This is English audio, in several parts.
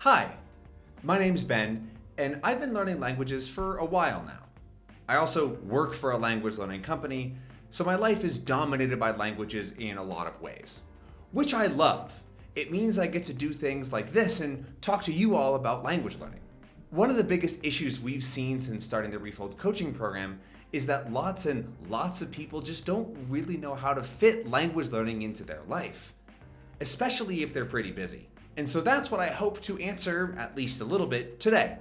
Hi, my name's Ben, and I've been learning languages for a while now. I also work for a language learning company, so my life is dominated by languages in a lot of ways. Which I love. It means I get to do things like this and talk to you all about language learning. One of the biggest issues we've seen since starting the Refold coaching program is that lots and lots of people just don't really know how to fit language learning into their life, especially if they're pretty busy. And so that's what I hope to answer, at least a little bit, today.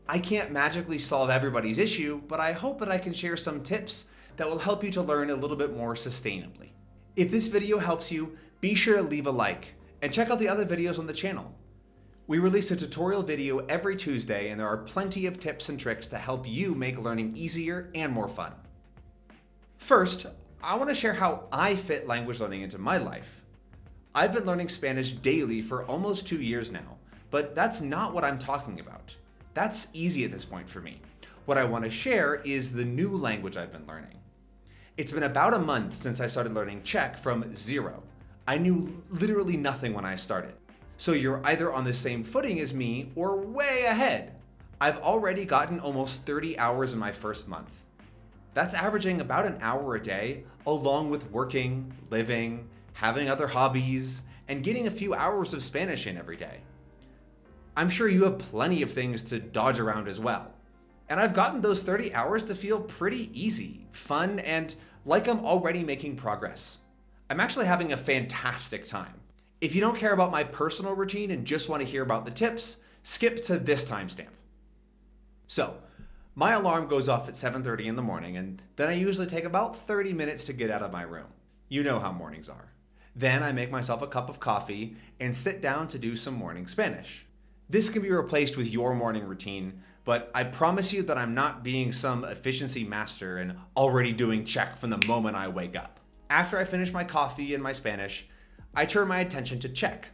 I can't magically solve everybody's issue, but I hope that I can share some tips that will help you to learn a little bit more sustainably. If this video helps you, be sure to leave a like and check out the other videos on the channel. We release a tutorial video every Tuesday, and there are plenty of tips and tricks to help you make learning easier and more fun. First, I want to share how I fit language learning into my life. I've been learning Spanish daily for almost 2 years now, but that's not what I'm talking about. That's easy at this point for me. What I want to share is the new language I've been learning. It's been about a month since I started learning Czech from zero. I knew literally nothing when I started. So you're either on the same footing as me or way ahead. I've already gotten almost 30 hours in my first month. That's averaging about an hour a day, along with working, living, having other hobbies, and getting a few hours of Spanish in every day. I'm sure you have plenty of things to dodge around as well. And I've gotten those 30 hours to feel pretty easy, fun, and like I'm already making progress. I'm actually having a fantastic time. If you don't care about my personal routine and just want to hear about the tips, skip to this timestamp. So, my alarm goes off at 7:30 in the morning, and then I usually take about 30 minutes to get out of my room. You know how mornings are. Then I make myself a cup of coffee and sit down to do some morning Spanish. This can be replaced with your morning routine, but I promise you that I'm not being some efficiency master and already doing Czech from the moment I wake up. After I finish my coffee and my Spanish, I turn my attention to Czech.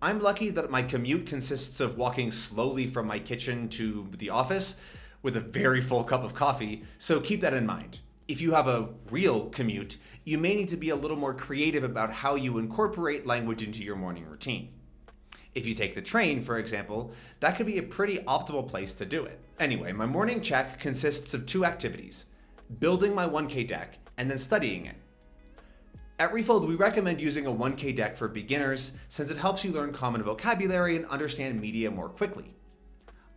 I'm lucky that my commute consists of walking slowly from my kitchen to the office with a very full cup of coffee, so keep that in mind. If you have a real commute, you may need to be a little more creative about how you incorporate language into your morning routine. If you take the train, for example, that could be a pretty optimal place to do it. Anyway, my morning Czech consists of 2 activities: building my 1K deck and then studying it. At Refold, we recommend using a 1K deck for beginners since it helps you learn common vocabulary and understand media more quickly.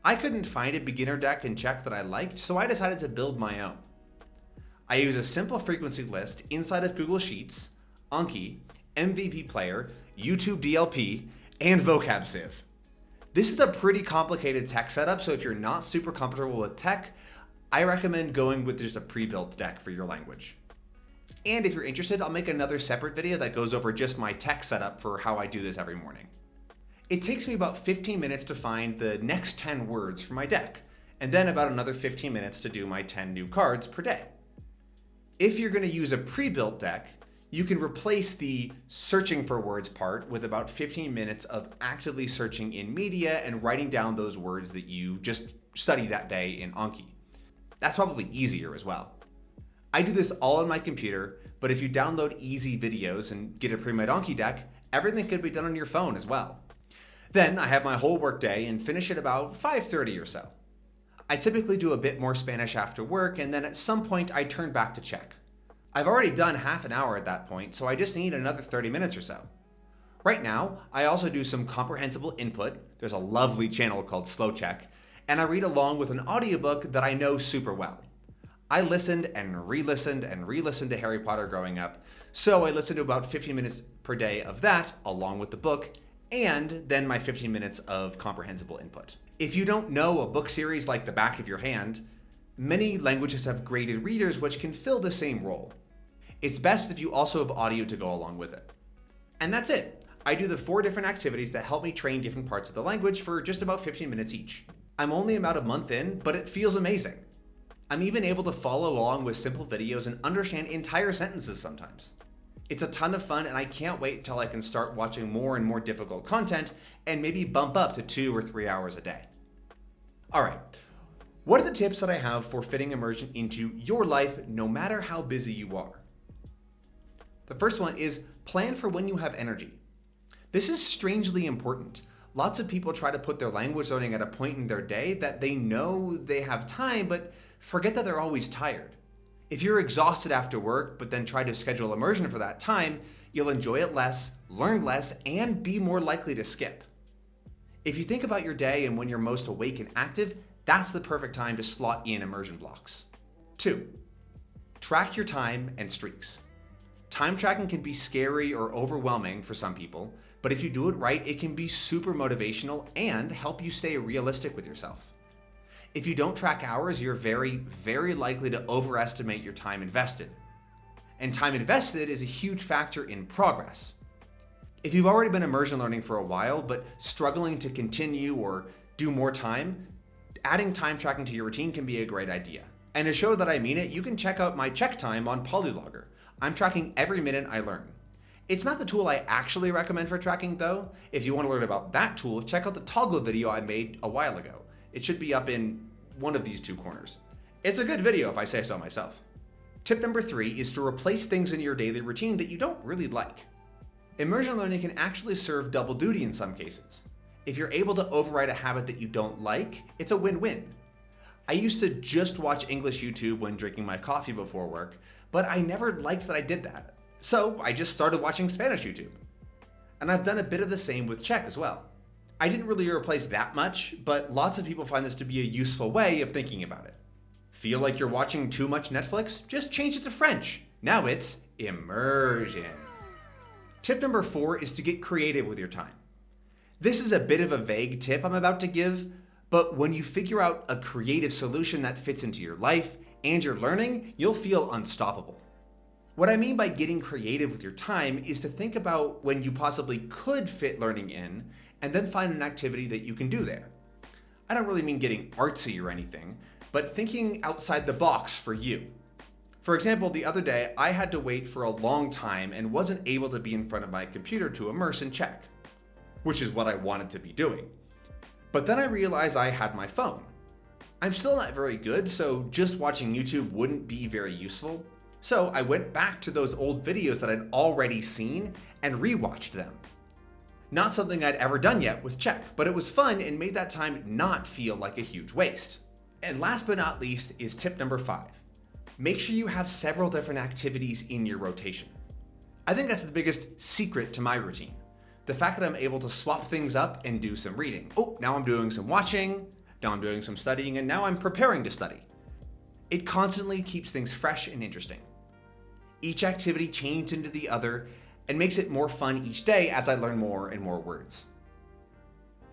I couldn't find a beginner deck in Czech that I liked, so I decided to build my own. I use a simple frequency list inside of Google Sheets, Anki, MVP Player, YouTube DLP, and VocabSieve. This is a pretty complicated tech setup, so if you're not super comfortable with tech, I recommend going with just a pre-built deck for your language. And if you're interested, I'll make another separate video that goes over just my tech setup for how I do this every morning. It takes me about 15 minutes to find the next 10 words for my deck, and then about another 15 minutes to do my 10 new cards per day. If you're going to use a pre-built deck, you can replace the searching for words part with about 15 minutes of actively searching in media and writing down those words that you just studied that day in Anki. That's probably easier as well. I do this all on my computer, but if you download easy videos and get a pre-made Anki deck, everything could be done on your phone as well. Then I have my whole work day and finish at about 5:30 or so. I typically do a bit more Spanish after work, and then at some point I turn back to Czech. I've already done half an hour at that point, so I just need another 30 minutes or so. Right now, I also do some comprehensible input. There's a lovely channel called Slow Czech, and I read along with an audiobook that I know super well. I listened and re-listened to Harry Potter growing up, so I listened to about 15 minutes per day of that, along with the book, and then my 15 minutes of comprehensible input. If you don't know a book series like the back of your hand, many languages have graded readers which can fill the same role. It's best if you also have audio to go along with it. And that's it. I do the 4 different activities that help me train different parts of the language for just about 15 minutes each. I'm only about a month in, but it feels amazing. I'm even able to follow along with simple videos and understand entire sentences sometimes. It's a ton of fun, and I can't wait till I can start watching more and more difficult content and maybe bump up to 2 or 3 hours a day. All right, what are the tips that I have for fitting immersion into your life no matter how busy you are? The first one is plan for when you have energy. This is strangely important. Lots of people try to put their language learning at a point in their day that they know they have time, but forget that they're always tired. If you're exhausted after work, but then try to schedule immersion for that time, you'll enjoy it less, learn less, and be more likely to skip. If you think about your day and when you're most awake and active, that's the perfect time to slot in immersion blocks. 2. Track your time and streaks. Time tracking can be scary or overwhelming for some people, but if you do it right, it can be super motivational and help you stay realistic with yourself. If you don't track hours, you're very, very likely to overestimate your time invested. And time invested is a huge factor in progress. If you've already been immersion learning for a while, but struggling to continue or do more time, adding time tracking to your routine can be a great idea. And to show that I mean it, you can check out my check time on Polylogger. I'm tracking every minute I learn. It's not the tool I actually recommend for tracking though. If you want to learn about that tool, check out the Toggl video I made a while ago. It should be up in one of these two corners. It's a good video if I say so myself. Tip number 3 is to replace things in your daily routine that you don't really like. Immersion learning can actually serve double duty in some cases. If you're able to override a habit that you don't like, it's a win-win. I used to just watch English YouTube when drinking my coffee before work, but I never liked that I did that. So I just started watching Spanish YouTube. And I've done a bit of the same with Czech as well. I didn't really replace that much, but lots of people find this to be a useful way of thinking about it. Feel like you're watching too much Netflix? Just change it to French. Now it's immersion. Tip number 4 is to get creative with your time. This is a bit of a vague tip I'm about to give, but when you figure out a creative solution that fits into your life and your learning, you'll feel unstoppable. What I mean by getting creative with your time is to think about when you possibly could fit learning in and then find an activity that you can do there. I don't really mean getting artsy or anything, but thinking outside the box for you. For example, the other day I had to wait for a long time and wasn't able to be in front of my computer to immerse in Czech, which is what I wanted to be doing. But then I realized I had my phone. I'm still not very good, so just watching YouTube wouldn't be very useful. So I went back to those old videos that I'd already seen and rewatched them. Not something I'd ever done yet with Czech, but it was fun and made that time not feel like a huge waste. And last but not least is tip number 5. Make sure you have several different activities in your rotation. I think that's the biggest secret to my routine. The fact that I'm able to swap things up and do some reading. Oh, now I'm doing some watching, now I'm doing some studying, and now I'm preparing to study. It constantly keeps things fresh and interesting. Each activity changes into the other and makes it more fun each day as I learn more and more words.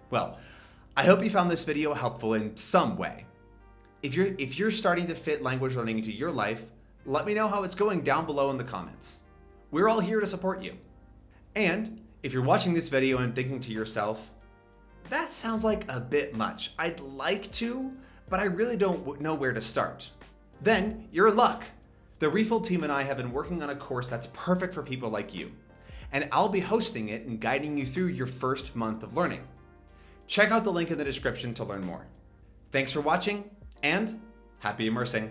Well, I hope you found this video helpful in some way. If you're starting to fit language learning into your life, let me know how it's going down below in the comments. We're all here to support you. And if you're watching this video and thinking to yourself, that sounds like a bit much. I'd like to, but I really don't know where to start. Then you're in luck. The Refill team and I have been working on a course that's perfect for people like you. And I'll be hosting it and guiding you through your first month of learning. Check out the link in the description to learn more. Thanks for watching and happy immersing.